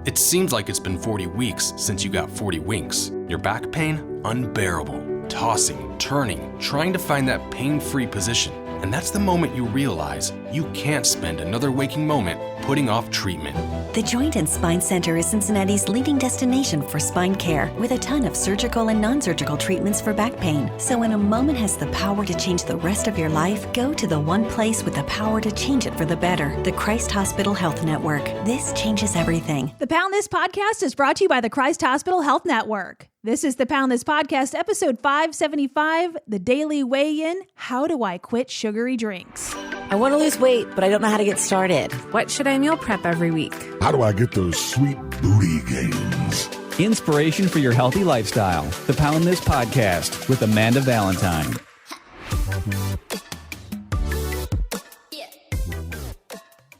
It seems like it's been 40 weeks since you got 40 winks. Your back pain? Unbearable. Tossing, turning, trying to find that pain-free position. And that's the moment you realize you can't spend another waking moment putting off treatment. The Joint and Spine Center is Cincinnati's leading destination for spine care, with a ton of surgical and non-surgical treatments for back pain. So when a moment has the power to change the rest of your life, go to the one place with the power to change it for the better, the Christ Hospital Health Network. This changes everything. The Pound This podcast is brought to you by the Christ Hospital Health Network. This is the Pound This podcast, episode 575, the daily weigh-in, How Do I Quit Sugary Drinks? I want to lose weight, but I don't know how to get started. What should I meal prep every week? How do I get those sweet booty gains? Inspiration for your healthy lifestyle. The Pound This podcast with Amanda Valentine.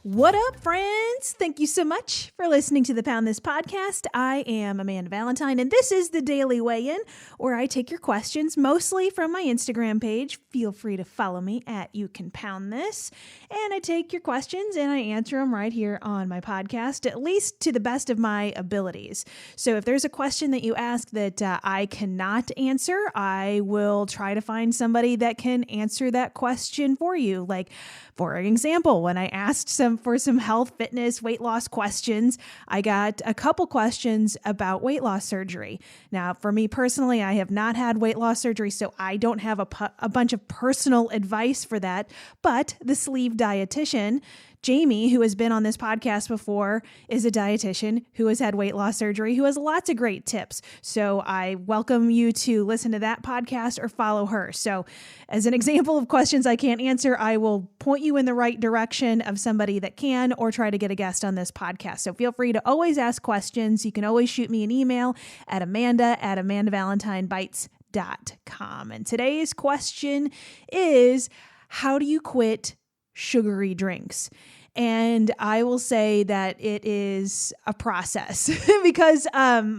What up, friends? Thank you so much for listening to the Pound This podcast. I am Amanda Valentine, and this is the Daily Weigh-In, where I take your questions mostly from my Instagram page. Feel free to follow me at You Can Pound This. And I take your questions and I answer them right here on my podcast, at least to the best of my abilities. So if there's a question that you ask that I cannot answer, I will try to find somebody that can answer that question for you. Like, for example, when I asked for some health, fitness, weight loss questions, I got a couple questions about weight loss surgery. Now, for me personally, I have not had weight loss surgery, so I don't have a bunch of personal advice for that. But the sleeve dietitian, Jamie, who has been on this podcast before, is a dietitian who has had weight loss surgery, who has lots of great tips. So I welcome you to listen to that podcast or follow her. So as an example of questions I can't answer, I will point you in the right direction of somebody that can, or try to get a guest on this podcast. So feel free to always ask questions. You can always shoot me an email at amanda@amandavалентиnebites.com. And today's question is, how do you quit sugary drinks? And I will say that it is a process because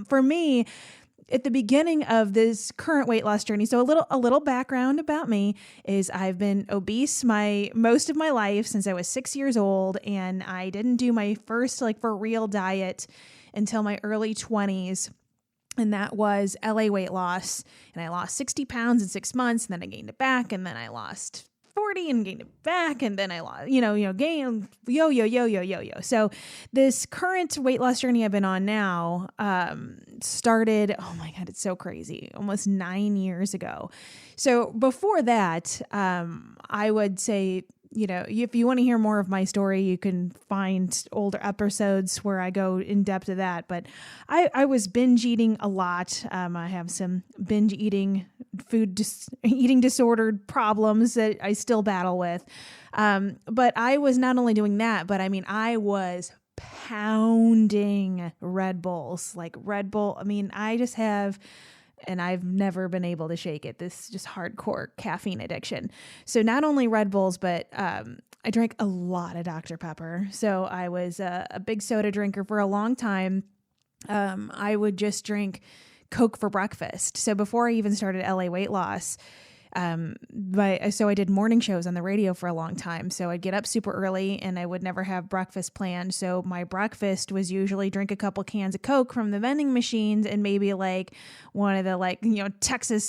for me, at the beginning of this current weight loss journey, so a little background about me is I've been obese most of my life since I was 6 years old, and I didn't do my first for real diet until my early 20s. And that was LA weight loss. And I lost 60 pounds in 6 months, and then I gained it back, and then I lost 40 and gained it back, and then I lost, gain, yo. So this current weight loss journey I've been on now started, oh my God, it's so crazy, almost 9 years ago. So before that, I would say, if you want to hear more of my story, you can find older episodes where I go in depth to that. But I was binge eating a lot. I have some binge eating, eating disordered problems that I still battle with. But I was not only doing that, but I was pounding Red Bulls, Red Bull. I just have... and I've never been able to shake it. This is just hardcore caffeine addiction. So not only Red Bulls, but I drank a lot of Dr. Pepper. So I was a big soda drinker for a long time. I would just drink Coke for breakfast. So before I even started LA weight loss, so I did morning shows on the radio for a long time. So I'd get up super early and I would never have breakfast planned. So my breakfast was usually drink a couple cans of Coke from the vending machines and maybe one of the Texas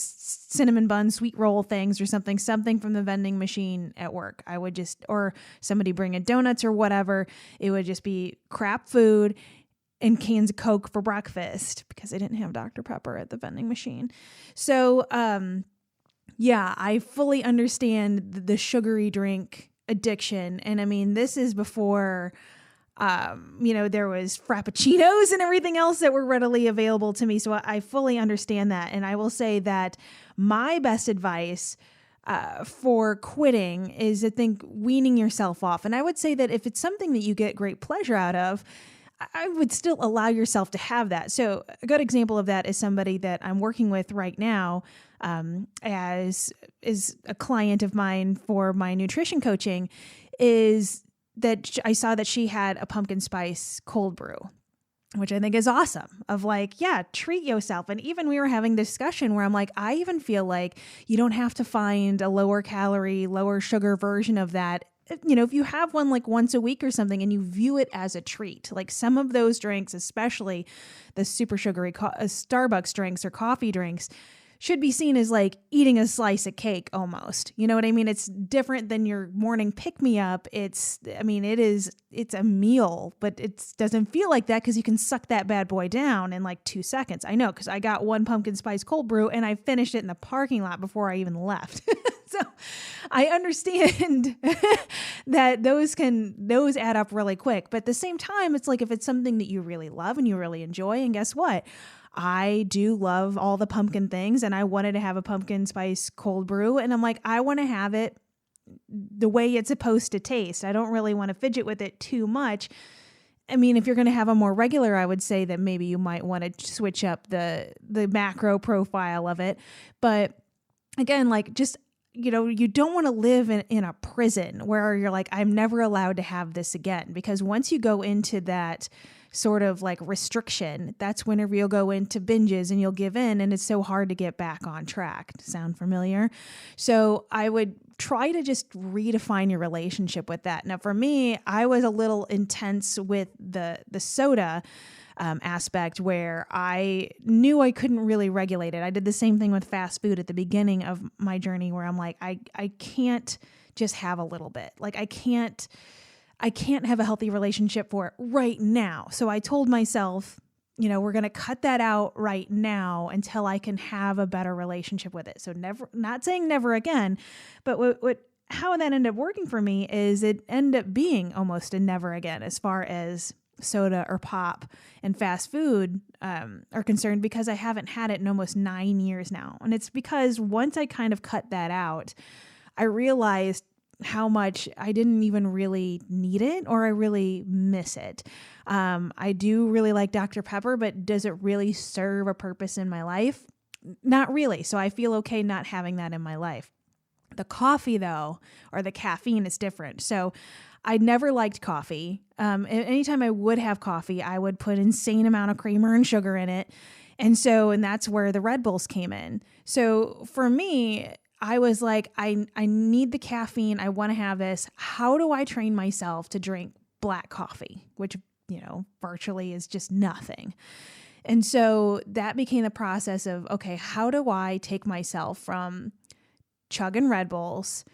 cinnamon bun sweet roll things or something from the vending machine at work. I would or somebody bring in donuts or whatever. It would just be crap food and cans of Coke for breakfast because I didn't have Dr. Pepper at the vending machine. So, yeah, I fully understand the sugary drink addiction. And this is before, there was Frappuccinos and everything else that were readily available to me. So I fully understand that. And I will say that my best advice for quitting is, I think, weaning yourself off. And I would say that if it's something that you get great pleasure out of, I would still allow yourself to have that. So a good example of that is somebody that I'm working with right now, as is a client of mine for my nutrition coaching, is that I saw that she had a pumpkin spice cold brew, which I think is awesome, of treat yourself. And even we were having this discussion where I'm I even feel like you don't have to find a lower calorie, lower sugar version of that if you have one like once a week or something and you view it as a treat, like some of those drinks, especially the super sugary Starbucks drinks or coffee drinks, should be seen as like eating a slice of cake almost. You know what I mean? It's different than your morning pick-me-up. It's a meal, but it doesn't feel like that because you can suck that bad boy down in like 2 seconds. I know, because I got one pumpkin spice cold brew and I finished it in the parking lot before I even left. So I understand that those add up really quick. But at the same time, it's like if it's something that you really love and you really enjoy, and guess what? I do love all the pumpkin things, and I wanted to have a pumpkin spice cold brew, and I'm like, I want to have it the way it's supposed to taste. I don't really want to fidget with it too much. I mean, if you're going to have a more regular, I would say that maybe you might want to switch up the macro profile of it. But again, like just, you don't want to live in a prison where you're like, I'm never allowed to have this again. Because once you go into that sort of like restriction, that's whenever you'll go into binges and you'll give in, and it's so hard to get back on track. Sound familiar? So I would try to just redefine your relationship with that. Now, for me, I was a little intense with the soda aspect where I knew I couldn't really regulate it. I did the same thing with fast food at the beginning of my journey where I'm like, I can't just have a little bit. Like I can't have a healthy relationship for it right now. So I told myself, we're going to cut that out right now until I can have a better relationship with it. So never, not saying never again, but how that ended up working for me is it ended up being almost a never again as far as soda or pop and fast food are concerned, because I haven't had it in almost 9 years now. And it's because once I kind of cut that out, I realized how much I didn't even really need it or I really miss it. I do really like Dr. Pepper, but does it really serve a purpose in my life? Not really. So I feel okay not having that in my life. The coffee though, or the caffeine is different. So I never liked coffee. Anytime I would have coffee, I would put insane amount of creamer and sugar in it. And that's where the Red Bulls came in. So for me, I was like, I need the caffeine. I want to have this. How do I train myself to drink black coffee, which, virtually is just nothing. And so that became the process of, okay, how do I take myself from chugging Red Bulls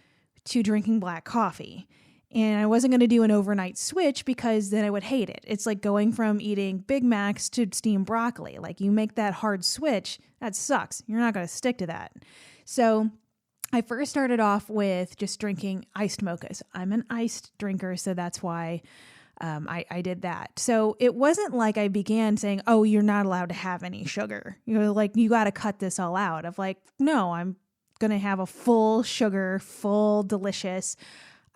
to drinking black coffee? And I wasn't going to do an overnight switch because then I would hate it. It's like going from eating Big Macs to steamed broccoli. Like you make that hard switch, that sucks. You're not going to stick to that. So I first started off with just drinking iced mochas. I'm an iced drinker, so that's why I did that. So it wasn't like I began saying, oh, you're not allowed to have any sugar. Like, you got to cut this all out. Of like, no, I'm going to have a full sugar, full delicious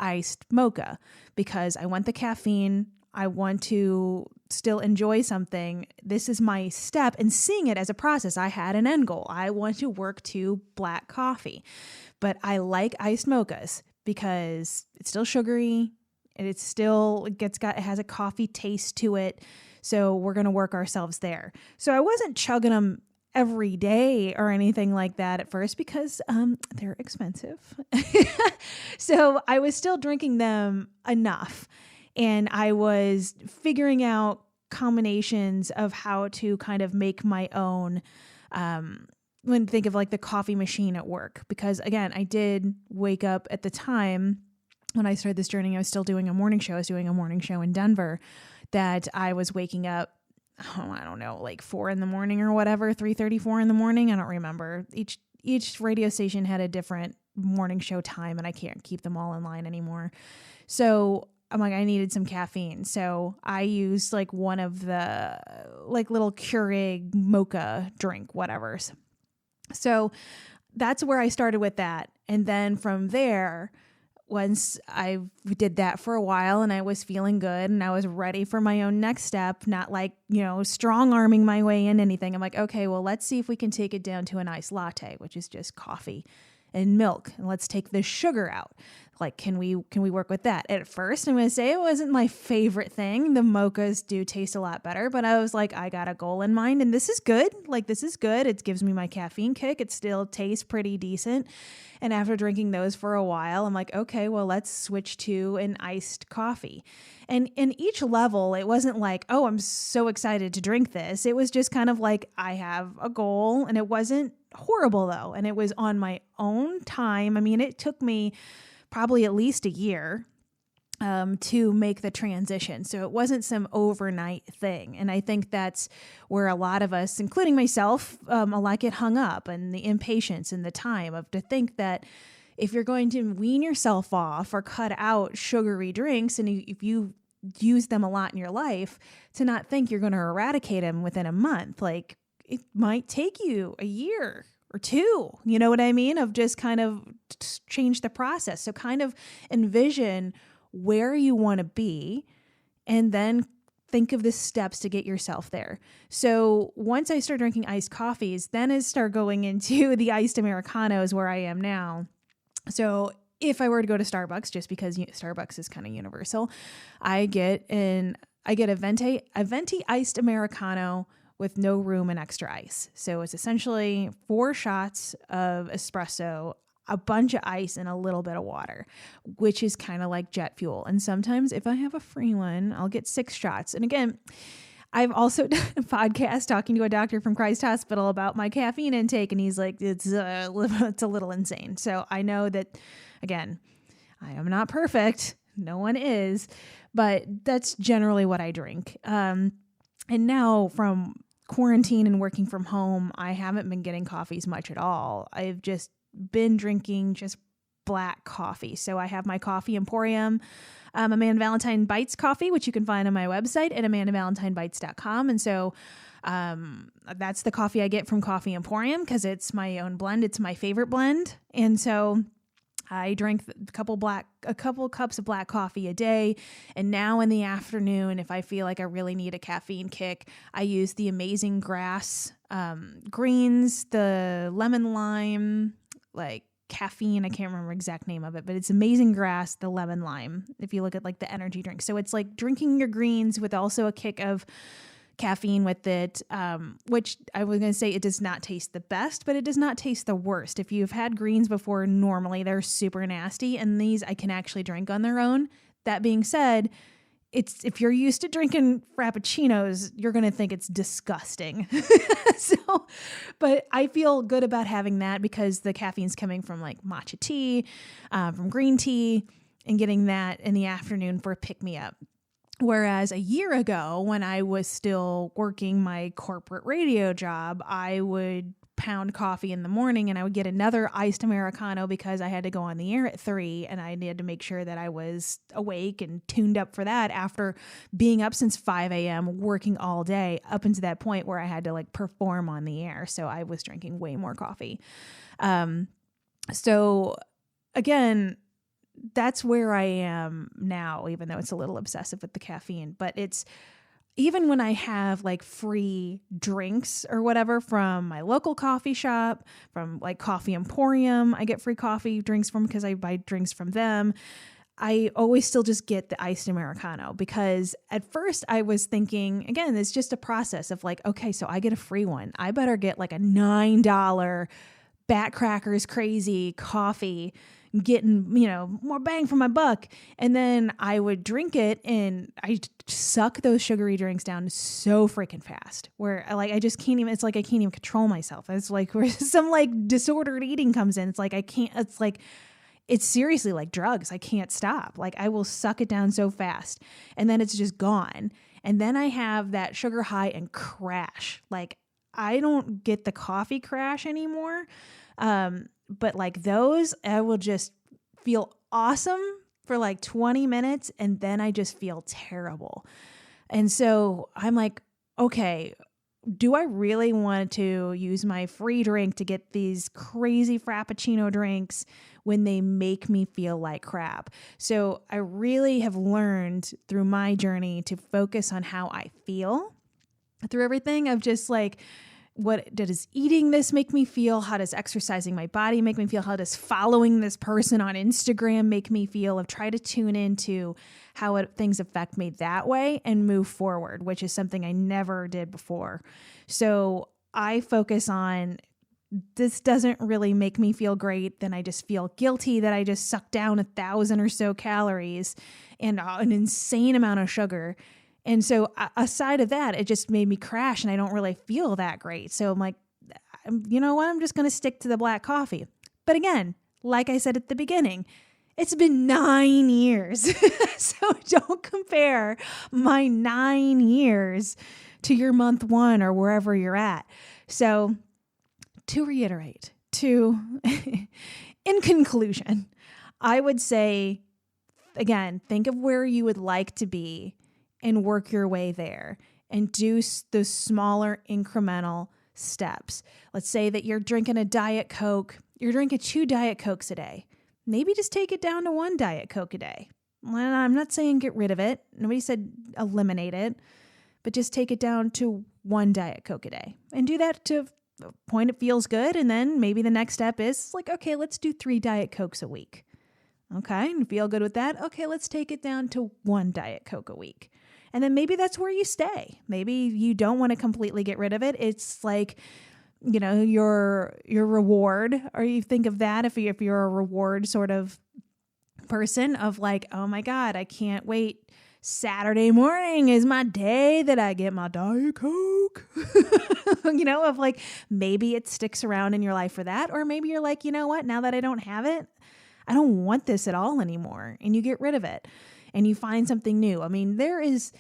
iced mocha because I want the caffeine. I want to still enjoy something. This is my step, and seeing it as a process. I had an end goal. I want to work to black coffee, but I like iced mochas because it's still sugary and it has a coffee taste to it. So we're going to work ourselves there. So I wasn't chugging them every day or anything like that at first because they're expensive. So I was still drinking them enough. And I was figuring out combinations of how to kind of make my own, when think of like the coffee machine at work. Because again, I did wake up at the time when I started this journey, I was still doing a morning show. I was doing a morning show in Denver that I was waking up, I don't know, like 4 a.m. or whatever, 3:30, 4 a.m. I don't remember. Each radio station had a different morning show time and I can't keep them all in line anymore. So I'm like, I needed some caffeine. So I used like one of the like little Keurig mocha drink, whatever's. So that's where I started with that. And then from there, once I did that for a while and I was feeling good and I was ready for my own next step, not like, strong arming my way in anything. I'm like, okay, well, let's see if we can take it down to an iced latte, which is just coffee and milk. And let's take the sugar out. Like, can we work with that? At first, I'm going to say it wasn't my favorite thing. The mochas do taste a lot better, but I was like, I got a goal in mind and this is good. Like, this is good. It gives me my caffeine kick. It still tastes pretty decent. And after drinking those for a while, I'm like, okay, well, let's switch to an iced coffee. And in each level, it wasn't like, oh, I'm so excited to drink this. It was just kind of like, I have a goal, and it wasn't horrible though. And it was on my own time. I mean, it took me probably at least a year to make the transition. So it wasn't some overnight thing. And I think that's where a lot of us, including myself, a lot get hung up, and the impatience and the time of to think that if you're going to wean yourself off or cut out sugary drinks, and if you use them a lot in your life, to not think you're going to eradicate them within a month. Like, it might take you a year or two, you know what I mean? Of just kind of change the process. So kind of envision where you want to be, and then think of the steps to get yourself there. So once I started drinking iced coffees, then I start going into the iced Americanos where I am now. So if I were to go to Starbucks, just because Starbucks is kind of universal, I get a venti iced Americano with no room and extra ice. So it's essentially 4 shots of espresso, a bunch of ice, and a little bit of water, which is kind of like jet fuel. And sometimes if I have a free one, I'll get 6 shots. And again, I've also done a podcast talking to a doctor from Christ Hospital about my caffeine intake, and he's like, it's a little insane. So I know that, again, I am not perfect. No one is, but that's generally what I drink. And now from quarantine and working from home, I haven't been getting coffees much at all. I've just been drinking just black coffee. So I have my coffee emporium, Amanda Valentine Bites coffee, which you can find on my website at amandavalentinebites.com. And so that's the coffee I get from Coffee Emporium because it's my own blend. It's my favorite blend. And so I drank a couple cups of black coffee a day. And now in the afternoon, if I feel like I really need a caffeine kick, I use the Amazing Grass greens, the lemon lime, like caffeine. I can't remember the exact name of it, but it's Amazing Grass, the lemon lime, if you look at like the energy drink. So it's like drinking your greens with also a kick of caffeine with it, which I was going to say it does not taste the best, but it does not taste the worst. If you've had greens before, normally they're super nasty, and these I can actually drink on their own. That being said, if you're used to drinking frappuccinos, you're going to think it's disgusting. But I feel good about having that because the caffeine's coming from like matcha tea, from green tea, and getting that in the afternoon for a pick-me-up. Whereas a year ago, when I was still working my corporate radio job, I would pound coffee in the morning and I would get another iced Americano because I had to go on the air at 3 and I needed to make sure that I was awake and tuned up for that after being up since 5 a.m., working all day up until that point where I had to like perform on the air. So I was drinking way more coffee. So again, that's where I am now, even though it's a little obsessive with the caffeine. But it's even when I have like free drinks or whatever from my local coffee shop, from like Coffee Emporium, I get free coffee drinks from because I buy drinks from them. I always still just get the iced Americano because at first I was thinking, again, it's just a process of like, okay, so I get a free one. I better get like a $9 Bat Crackers crazy coffee, getting, more bang for my buck. And then I would drink it and I suck those sugary drinks down so freaking fast where I just can't even, it's like I can't even control myself. It's like where some like disordered eating comes in. It's like I can't, it's like, it's seriously like drugs. I can't stop. Like I will suck it down so fast and then it's just gone. And then I have that sugar high and crash. Like I don't get the coffee crash anymore. But like those, I will just feel awesome for like 20 minutes and then I just feel terrible. And so I'm like, okay, do I really want to use my free drink to get these crazy Frappuccino drinks when they make me feel like crap? So I really have learned through my journey to focus on how I feel through everything of just like, what does eating this make me feel? How does exercising my body make me feel? How does following this person on Instagram make me feel? I've tried to tune into how things affect me that way and move forward, which is something I never did before. So I focus on, this doesn't really make me feel great. Then I just feel guilty that I just sucked down 1,000 or so calories and an insane amount of sugar. And so aside of that, it just made me crash and I don't really feel that great. So I'm like, you know what? I'm just going to stick to the black coffee. But again, like I said at the beginning, it's been 9 years. So don't compare my 9 years to your month 1 or wherever you're at. So to reiterate, in conclusion, I would say, again, think of where you would like to be and work your way there and do those smaller incremental steps. Let's say that you're drinking a Diet Coke. You're drinking 2 Diet Cokes a day. Maybe just take it down to 1 Diet Coke a day. Well, I'm not saying get rid of it. Nobody said eliminate it, but just take it down to 1 Diet Coke a day and do that to a point it feels good. And then maybe the next step is like, okay, let's do 3 Diet Cokes a week. Okay, and feel good with that. Okay, let's take it down to 1 Diet Coke a week. And then maybe that's where you stay. Maybe you don't want to completely get rid of it. It's like, you know, your reward, or you think of that if you're a reward sort of person of like, oh my God, I can't wait. Saturday morning is my day that I get my Diet Coke. You know, of like, maybe it sticks around in your life for that. Or maybe you're like, you know what, now that I don't have it, I don't want this at all anymore. And you get rid of it and you find something new. I mean, there is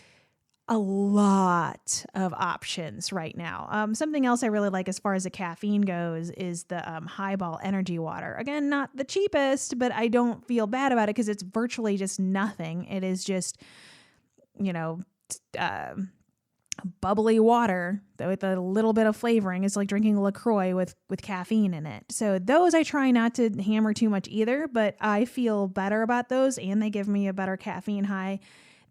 a lot of options right now. Something else I really like as far as the caffeine goes is the Highball energy water. Again, not the cheapest, but I don't feel bad about it because it's virtually just nothing. It is just, you know, bubbly water with a little bit of flavoring. It's like drinking LaCroix with caffeine in it. So those I try not to hammer too much either, but I feel better about those and they give me a better caffeine high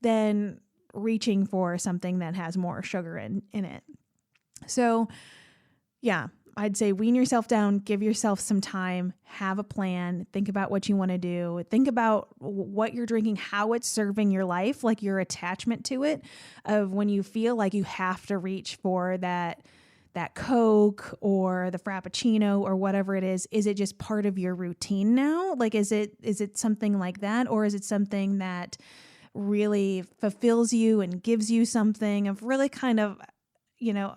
than reaching for something that has more sugar in it. So yeah, I'd say wean yourself down, give yourself some time, have a plan, think about what you want to do, think about what you're drinking, how it's serving your life, like your attachment to it, of when you feel like you have to reach for that Coke or the Frappuccino or whatever it is it just part of your routine now? Like, is it something like that? Or is it something that really fulfills you and gives you something of really kind of, you know,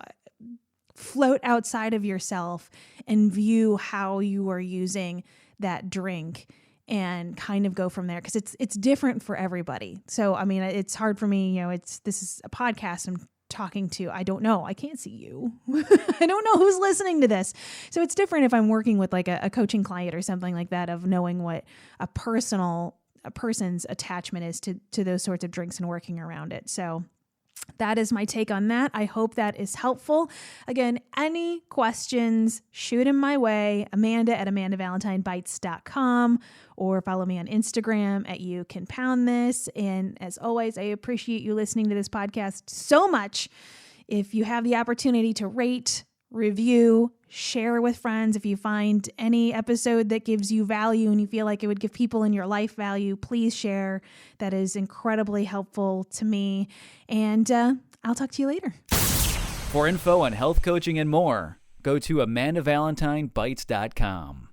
float outside of yourself and view how you are using that drink and kind of go from there, because it's different for everybody. So I mean, it's hard for me, you know, this is a podcast I'm talking to. I don't know, I can't see you. I don't know who's listening to this, so it's different if I'm working with like a coaching client or something like that, of knowing what a person's attachment is to those sorts of drinks and working around it. So that is my take on that. I hope that is helpful. Again, any questions, shoot them my way, Amanda@AmandaValentineBites.com, or follow me on Instagram at You Can Pound This. And as always, I appreciate you listening to this podcast so much. If you have the opportunity to rate, review, share with friends. If you find any episode that gives you value and you feel like it would give people in your life value, please share. That is incredibly helpful to me. And I'll talk to you later. For info on health coaching and more, go to AmandaValentineBites.com.